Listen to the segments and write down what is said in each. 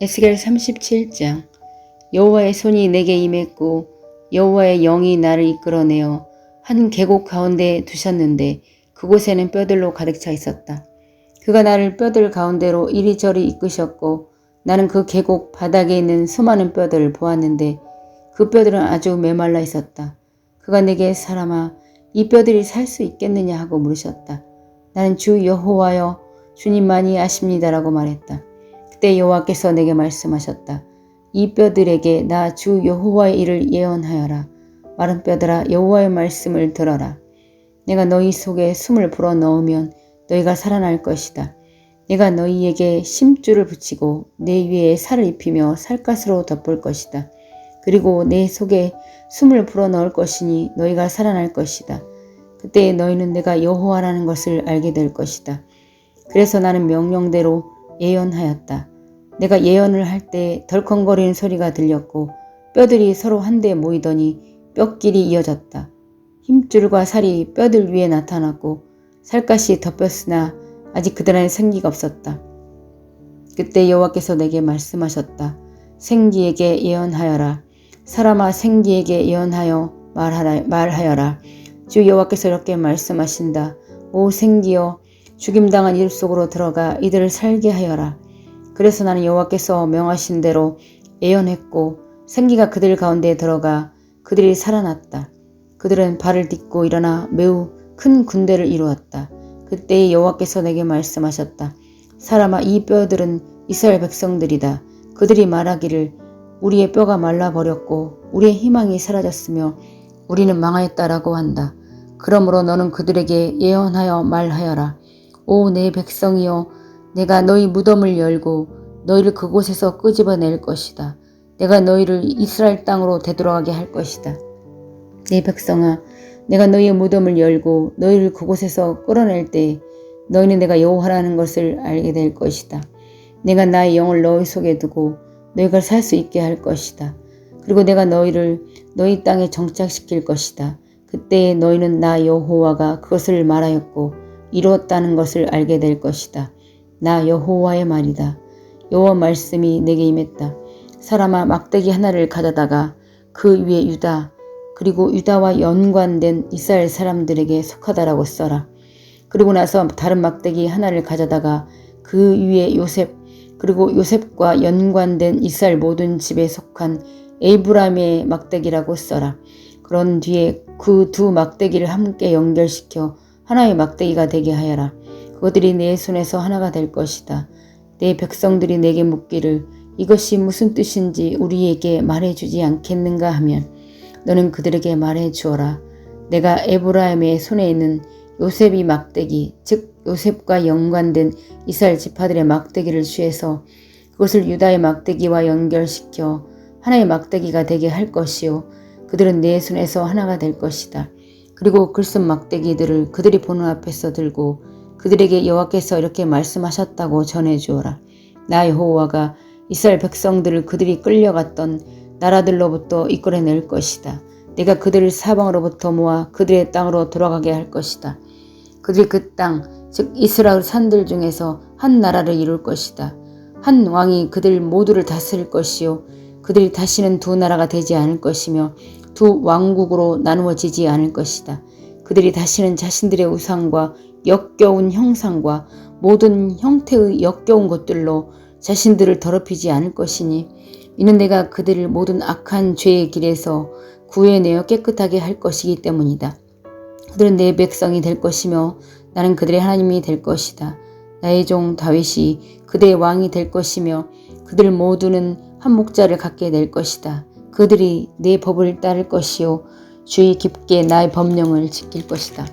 에스겔 37장. 여호와의 손이 내게 임했고 여호와의 영이 나를 이끌어내어 한 계곡 가운데 두셨는데 그곳에는 뼈들로 가득 차 있었다. 그가 나를 뼈들 가운데로 이리저리 이끄셨고 나는 그 계곡 바닥에 있는 수많은 뼈들을 보았는데 그 뼈들은 아주 메말라 있었다. 그가 내게 사람아 이 뼈들이 살 수 있겠느냐 하고 물으셨다. 나는 주 여호와여 주님만이 아십니다라고 말했다. 그때 여호와께서 내게 말씀하셨다. 이 뼈들에게 나 주 여호와의 일을 예언하여라. 마른 뼈들아 여호와의 말씀을 들어라. 내가 너희 속에 숨을 불어넣으면 너희가 살아날 것이다. 내가 너희에게 심줄을 붙이고 내 위에 살을 입히며 살갗으로 덮을 것이다. 그리고 내 속에 숨을 불어넣을 것이니 너희가 살아날 것이다. 그때 너희는 내가 여호와라는 것을 알게 될 것이다. 그래서 나는 명령대로 예언하였다. 내가 예언을 할 때 덜컹거리는 소리가 들렸고 뼈들이 서로 한데 모이더니 뼈끼리 이어졌다. 힘줄과 살이 뼈들 위에 나타났고 살갗이 덮였으나 아직 그들 안에 생기가 없었다. 그때 여호와께서 내게 말씀하셨다. 생기에게 예언하여라. 사람아 생기에게 예언하여 말하여라. 주 여호와께서 이렇게 말씀하신다. 오 생기여 죽임당한 이들 속으로 들어가 이들을 살게 하여라. 그래서 나는 여호와께서 명하신 대로 예언했고 생기가 그들 가운데 들어가 그들이 살아났다. 그들은 발을 딛고 일어나 매우 큰 군대를 이루었다. 그때 여호와께서 내게 말씀하셨다. 사람아 이 뼈들은 이스라엘 백성들이다. 그들이 말하기를 우리의 뼈가 말라버렸고 우리의 희망이 사라졌으며 우리는 망하였다라고 한다. 그러므로 너는 그들에게 예언하여 말하여라. 오 내 백성이여 내가 너희 무덤을 열고 너희를 그곳에서 끄집어낼 것이다. 내가 너희를 이스라엘 땅으로 되돌아가게 할 것이다. 내 백성아 내가 너희의 무덤을 열고 너희를 그곳에서 끌어낼 때 너희는 내가 여호와라는 것을 알게 될 것이다. 내가 나의 영을 너희 속에 두고 너희가 살 수 있게 할 것이다. 그리고 내가 너희를 너희 땅에 정착시킬 것이다. 그때 너희는 나 여호와가 그것을 말하였고 이루었다는 것을 알게 될 것이다. 나 여호와의 말이다. 여호와 말씀이 내게 임했다. 사람아 막대기 하나를 가져다가 그 위에 유다 그리고 유다와 연관된 이스라엘 사람들에게 속하다라고 써라. 그리고 나서 다른 막대기 하나를 가져다가 그 위에 요셉 그리고 요셉과 연관된 이스라엘 모든 집에 속한 에브라임의 막대기라고 써라. 그런 뒤에 그 두 막대기를 함께 연결시켜 하나의 막대기가 되게 하여라. 그것들이 내 손에서 하나가 될 것이다. 내 백성들이 내게 묻기를 이것이 무슨 뜻인지 우리에게 말해주지 않겠는가 하면 너는 그들에게 말해 주어라. 내가 에브라임의 손에 있는 요셉이 막대기 즉 요셉과 연관된 이스라엘 지파들의 막대기를 취해서 그것을 유다의 막대기와 연결시켜 하나의 막대기가 되게 할 것이요 그들은 내 손에서 하나가 될 것이다. 그리고 글쓴 막대기들을 그들이 보는 앞에서 들고 그들에게 여호와께서 이렇게 말씀하셨다고 전해주어라. 나 여호와가 이스라엘 백성들을 그들이 끌려갔던 나라들로부터 이끌어낼 것이다. 내가 그들을 사방으로부터 모아 그들의 땅으로 돌아가게 할 것이다. 그들이 그 땅, 즉 이스라엘 산들 중에서 한 나라를 이룰 것이다. 한 왕이 그들 모두를 다스릴 것이요 그들이 다시는 두 나라가 되지 않을 것이며 두 왕국으로 나누어지지 않을 것이다. 그들이 다시는 자신들의 우상과 역겨운 형상과 모든 형태의 역겨운 것들로 자신들을 더럽히지 않을 것이니 이는 내가 그들을 모든 악한 죄의 길에서 구해내어 깨끗하게 할 것이기 때문이다. 그들은 내 백성이 될 것이며 나는 그들의 하나님이 될 것이다. 나의 종 다윗이 그들의 왕이 될 것이며 그들 모두는 한 목자를 갖게 될 것이다. 그들이 내 법을 따를 것이요 주의 깊게 나의 법령을 지킬 것이다.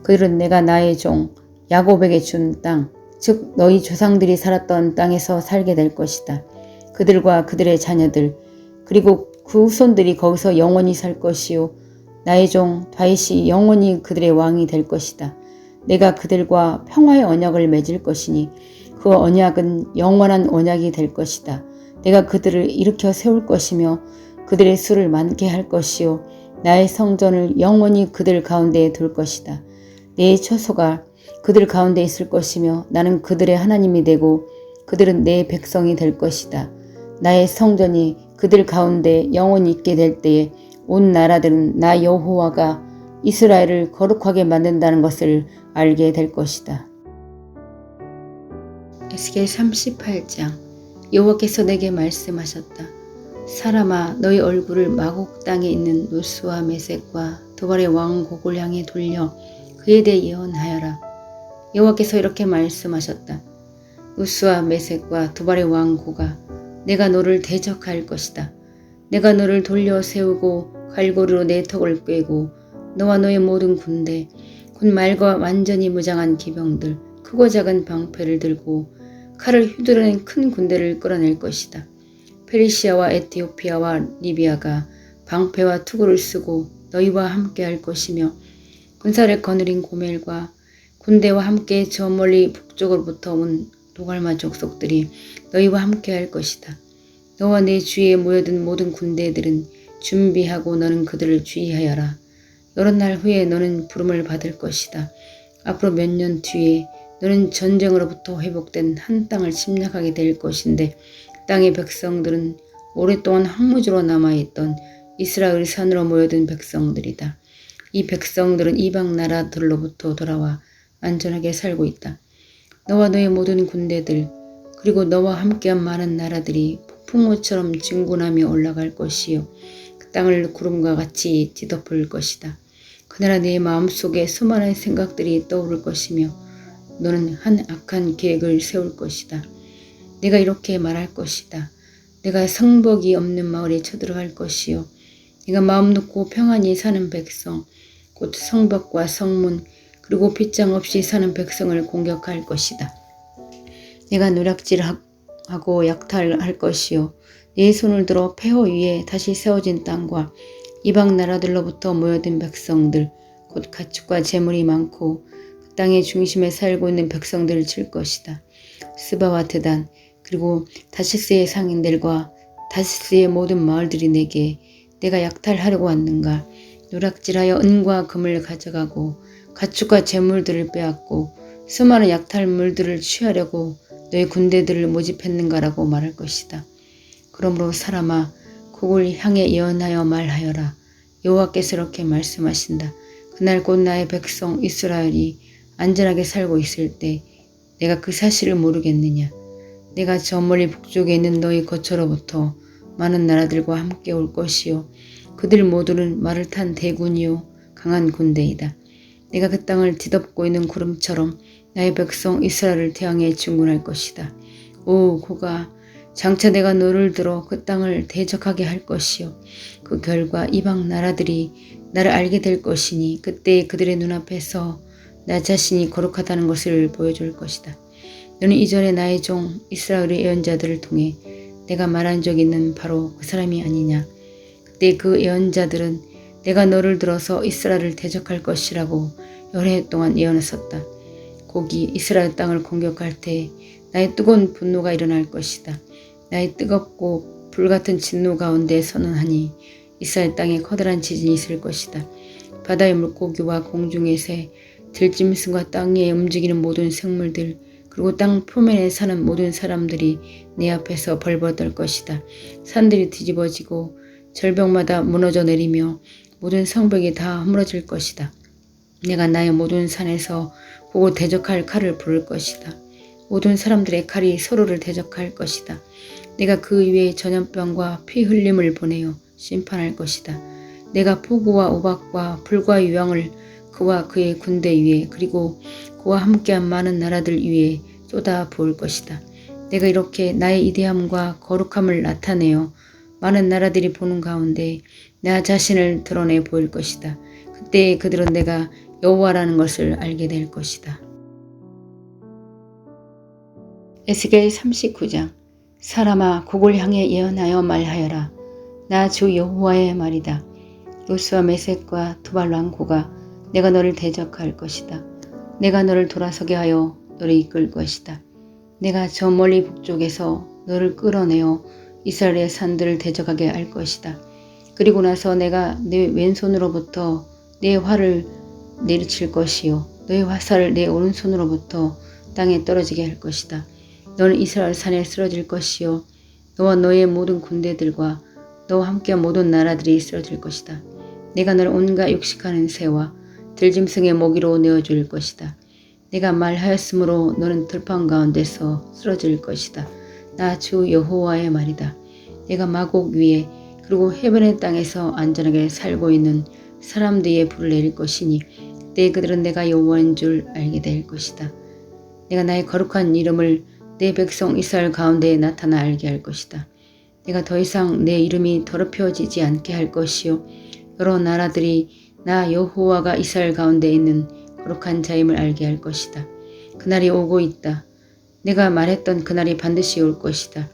그들은 내가 나의 종 야곱에게 준 땅, 즉 너희 조상들이 살았던 땅에서 살게 될 것이다. 그들과 그들의 자녀들 그리고 그 후손들이 거기서 영원히 살 것이요 나의 종 다윗이 영원히 그들의 왕이 될 것이다. 내가 그들과 평화의 언약을 맺을 것이니 그 언약은 영원한 언약이 될 것이다. 내가 그들을 일으켜 세울 것이며 그들의 수를 많게 할 것이요 나의 성전을 영원히 그들 가운데에 둘 것이다. 내 처소가 그들 가운데 있을 것이며 나는 그들의 하나님이 되고 그들은 내 백성이 될 것이다. 나의 성전이 그들 가운데 영원히 있게 될 때에 온 나라들은 나 여호와가 이스라엘을 거룩하게 만든다는 것을 알게 될 것이다. 에스겔 38장. 여호와께서 내게 말씀하셨다. 사람아, 너희 얼굴을 마곡 땅에 있는 우스와 메섹과 도발의 왕 곡을 향해 돌려 그에 대해 예언하여라. 여호와께서 이렇게 말씀하셨다. 우스와 메섹과 도발의 왕 고가, 내가 너를 대적할 것이다. 내가 너를 돌려 세우고 갈고리로 내 턱을 꿰고 너와 너의 모든 군대, 곧 말과 완전히 무장한 기병들, 크고 작은 방패를 들고 칼을 휘두르는 큰 군대를 끌어낼 것이다. 페르시아와 에티오피아와 리비아가 방패와 투구를 쓰고 너희와 함께 할 것이며 군사를 거느린 고멜과 군대와 함께 저 멀리 북쪽으로부터 온 도갈마 족속들이 너희와 함께 할 것이다. 너와 내 주위에 모여든 모든 군대들은 준비하고 너는 그들을 주의하여라. 여러 날 후에 너는 부름을 받을 것이다. 앞으로 몇 년 뒤에 너는 전쟁으로부터 회복된 한 땅을 침략하게 될 것인데 땅의 백성들은 오랫동안 황무지로 남아있던 이스라엘 산으로 모여든 백성들이다. 이 백성들은 이방 나라들로부터 돌아와 안전하게 살고 있다. 너와 너의 모든 군대들 그리고 너와 함께한 많은 나라들이 폭풍우처럼 진군하며 올라갈 것이요 그 땅을 구름과 같이 뒤덮을 것이다. 그날아 내 마음속에 수많은 생각들이 떠오를 것이며 너는 한 악한 계획을 세울 것이다. 내가 이렇게 말할 것이다. 내가 성벽이 없는 마을에 쳐들어갈 것이요 내가 마음 놓고 평안히 사는 백성 곧 성벽과 성문 그리고 빗장 없이 사는 백성을 공격할 것이다. 내가 노략질하고 약탈할 것이요 내 손을 들어 폐허 위에 다시 세워진 땅과 이방 나라들로부터 모여든 백성들 곧 가축과 재물이 많고 그 땅의 중심에 살고 있는 백성들을 칠 것이다. 스바와 드단 그리고 다시스의 상인들과 다시스의 모든 마을들이 내가 약탈하려고 왔는가. 노략질하여 은과 금을 가져가고 가축과 재물들을 빼앗고 수많은 약탈물들을 취하려고 너의 군대들을 모집했는가라고 말할 것이다. 그러므로 사람아, 곡을 향해 예언하여 말하여라. 여호와께서 이렇게 말씀하신다. 그날 곧 나의 백성 이스라엘이 안전하게 살고 있을 때 내가 그 사실을 모르겠느냐. 내가 저 멀리 북쪽에 있는 너희 거처로부터 많은 나라들과 함께 올 것이요 그들 모두는 말을 탄 대군이요 강한 군대이다. 내가 그 땅을 뒤덮고 있는 구름처럼 나의 백성 이스라엘을 태양에 진군할 것이다. 오 고가, 장차 내가 너를 들어 그 땅을 대적하게 할 것이요 그 결과 이방 나라들이 나를 알게 될 것이니 그때 그들의 눈앞에서 나 자신이 거룩하다는 것을 보여줄 것이다. 너는 이전에 나의 종 이스라엘의 예언자들을 통해 내가 말한 적이 있는 바로 그 사람이 아니냐. 그때 그 예언자들은 내가 너를 들어서 이스라엘을 대적할 것이라고 여러 해 동안 예언했었다. 곡이 이스라엘 땅을 공격할 때 나의 뜨거운 분노가 일어날 것이다. 나의 뜨겁고 불같은 진노 가운데 선언하니 이스라엘 땅에 커다란 지진이 있을 것이다. 바다의 물고기와 공중의 새, 들짐승과 땅 위에 움직이는 모든 생물들, 그리고 땅 표면에 사는 모든 사람들이 내 앞에서 벌벌 것이다. 산들이 뒤집어지고 절벽마다 무너져 내리며 모든 성벽이 다 허물어질 것이다. 내가 나의 모든 산에서 보고 대적할 칼을 부를 것이다. 모든 사람들의 칼이 서로를 대적할 것이다. 내가 그 위에 전염병과 피 흘림을 보내어 심판할 것이다. 내가 폭우와 우박과 불과 유황을 그와 그의 군대 위에 그리고 그와 함께한 많은 나라들 위에 쏟아 부을 것이다. 내가 이렇게 나의 이대함과 거룩함을 나타내어 많은 나라들이 보는 가운데 나 자신을 드러내 보일 것이다. 그때 그들은 내가 여호와라는 것을 알게 될 것이다. 에스겔 39장. 사람아, 곡을 향해 예언하여 말하여라. 나 주 여호와의 말이다. 요스와 메섹과 두발 왕고가 내가 너를 대적할 것이다. 내가 너를 돌아서게 하여 너를 이끌 것이다. 내가 저 멀리 북쪽에서 너를 끌어내어 이스라엘의 산들을 대적하게 할 것이다. 그리고 나서 내가 내 왼손으로부터 내 활을 내리칠 것이요 너의 화살을 내 오른손으로부터 땅에 떨어지게 할 것이다. 너는 이스라엘 산에 쓰러질 것이요 너와 너의 모든 군대들과 너와 함께 모든 나라들이 쓰러질 것이다. 내가 너를 온갖 육식하는 새와 들짐승의 먹이로 내어줄 것이다. 내가 말하였으므로 너는 들판 가운데서 쓰러질 것이다. 나 주 여호와의 말이다. 내가 마곡 위에 그리고 해변의 땅에서 안전하게 살고 있는 사람들의 불을 내릴 것이니 그때 그들은 내가 여호와인 줄 알게 될 것이다. 내가 나의 거룩한 이름을 내 백성 이스라엘 가운데 나타나 알게 할 것이다. 내가 더 이상 내 이름이 더럽혀지지 않게 할 것이요 여러 나라들이 나 여호와가 이스라엘 가운데 있는 거룩한 자임을 알게 할 것이다. 그날이 오고 있다. 내가 말했던 그날이 반드시 올 것이다.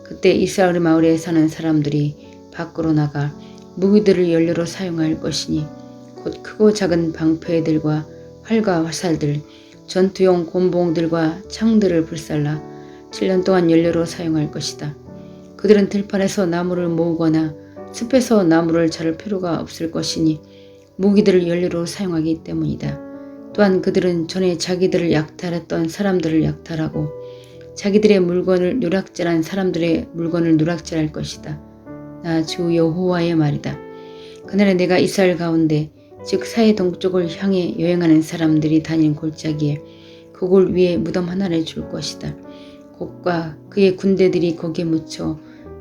그때 이스라엘 마을에 사는 사람들이 밖으로 나가 무기들을 연료로 사용할 것이니 곧 크고 작은 방패들과 활과 화살들, 전투용 곤봉들과 창들을 불살라 7년 동안 연료로 사용할 것이다. 그들은 들판에서 나무를 모으거나 숲에서 나무를 자를 필요가 없을 것이니 무기들을 연료로 사용하기 때문이다. 또한 그들은 전에 자기들을 약탈했던 사람들을 약탈하고 자기들의 물건을 누락질한 사람들의 물건을 누락질할 것이다. 나 주 여호와의 말이다. 그날에 내가 이스라엘 가운데 즉 사해 동쪽을 향해 여행하는 사람들이 다니는 골짜기에 그골 위에 무덤 하나를 줄 것이다. 곡과 그의 군대들이 거기에 묻혀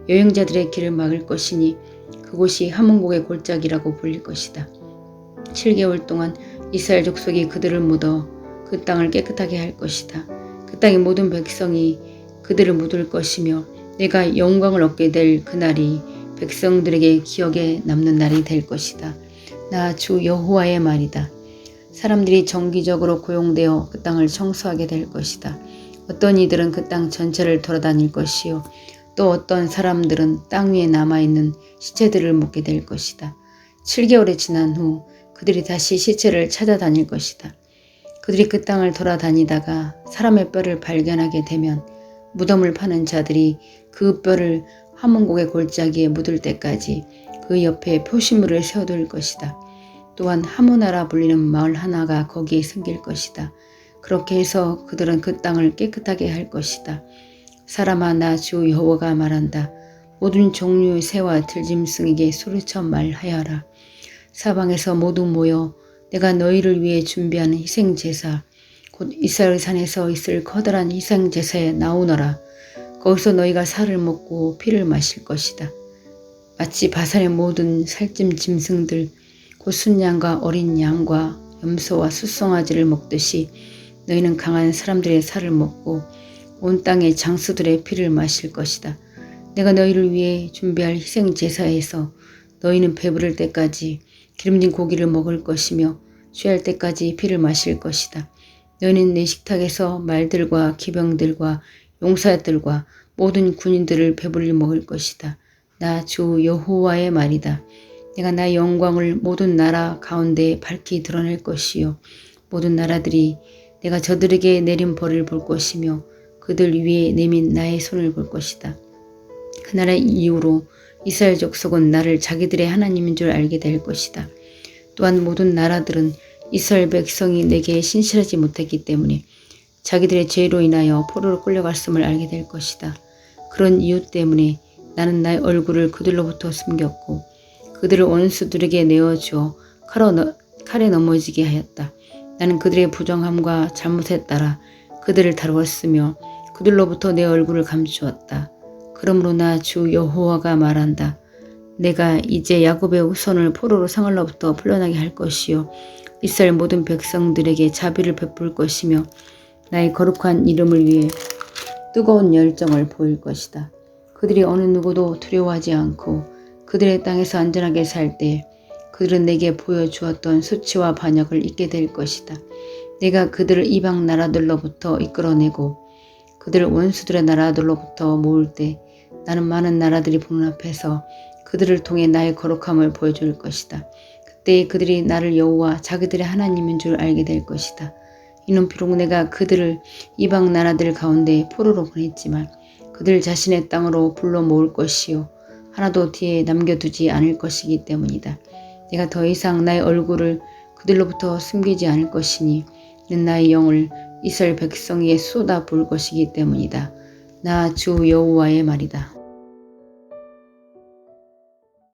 여행자들의 길을 막을 것이니 그곳이 하몬곡의 골짜기라고 불릴 것이다. 7개월 동안 이스라엘 족속이 그들을 묻어 그 땅을 깨끗하게 할 것이다. 그 땅의 모든 백성이 그들을 묻을 것이며 내가 영광을 얻게 될 그날이 백성들에게 기억에 남는 날이 될 것이다. 나 주 여호와의 말이다. 사람들이 정기적으로 고용되어 그 땅을 청소하게 될 것이다. 어떤 이들은 그 땅 전체를 돌아다닐 것이요 또 어떤 사람들은 땅 위에 남아있는 시체들을 묻게 될 것이다. 7개월이 지난 후 그들이 다시 시체를 찾아다닐 것이다. 그들이 그 땅을 돌아다니다가 사람의 뼈를 발견하게 되면 무덤을 파는 자들이 그 뼈를 하몬곡의 골짜기에 묻을 때까지 그 옆에 표시물을 세워둘 것이다. 또한 하모나라 불리는 마을 하나가 거기에 생길 것이다. 그렇게 해서 그들은 그 땅을 깨끗하게 할 것이다. 사람아 나 주 여호와가 말한다. 모든 종류의 새와 들짐승에게 소리쳐 말하여라. 사방에서 모두 모여 내가 너희를 위해 준비하는 희생제사 곧 이스라엘 산에서 있을 커다란 희생제사에 나오너라. 거기서 너희가 살을 먹고 피를 마실 것이다. 마치 바산의 모든 살찜 짐승들 곧 순양과 어린 양과 염소와 숫송아지를 먹듯이 너희는 강한 사람들의 살을 먹고 온 땅의 장수들의 피를 마실 것이다. 내가 너희를 위해 준비할 희생제사에서 너희는 배부를 때까지 기름진 고기를 먹을 것이며 취할 때까지 피를 마실 것이다. 너희는 내 식탁에서 말들과 기병들과 용사들과 모든 군인들을 배불리 먹을 것이다. 나 주 여호와의 말이다. 내가 나의 영광을 모든 나라 가운데 밝히 드러낼 것이요 모든 나라들이 내가 저들에게 내린 벌을 볼 것이며 그들 위에 내민 나의 손을 볼 것이다. 그날의 이후로 이스라엘 족속은 나를 자기들의 하나님인 줄 알게 될 것이다. 또한 모든 나라들은 이스라엘 백성이 내게 신실하지 못했기 때문에 자기들의 죄로 인하여 포로로 끌려갔음을 알게 될 것이다. 그런 이유 때문에 나는 나의 얼굴을 그들로부터 숨겼고 그들을 원수들에게 내어주어 칼에 넘어지게 하였다. 나는 그들의 부정함과 잘못에 따라 그들을 다루었으며 그들로부터 내 얼굴을 감추었다. 그러므로 나 주 여호와가 말한다. 내가 이제 야곱의 후손을 포로로 상할로부터 풀려나게 할 것이요 이스라엘 모든 백성들에게 자비를 베풀 것이며 나의 거룩한 이름을 위해 뜨거운 열정을 보일 것이다. 그들이 어느 누구도 두려워하지 않고 그들의 땅에서 안전하게 살 때 그들은 내게 보여주었던 수치와 반역을 잊게 될 것이다. 내가 그들을 이방 나라들로부터 이끌어내고 그들을 원수들의 나라들로부터 모을 때 나는 많은 나라들이 보는 앞에서 그들을 통해 나의 거룩함을 보여줄 것이다. 그때 그들이 나를 여호와 자기들의 하나님인 줄 알게 될 것이다. 이는 비록 내가 그들을 이방 나라들 가운데 포로로 보냈지만 그들 자신의 땅으로 불러 모을 것이요 하나도 뒤에 남겨두지 않을 것이기 때문이다. 내가 더 이상 나의 얼굴을 그들로부터 숨기지 않을 것이니 는 나의 영을 이스라엘 백성에게 쏟아 부을 것이기 때문이다. 나 주 여호와의 말이다.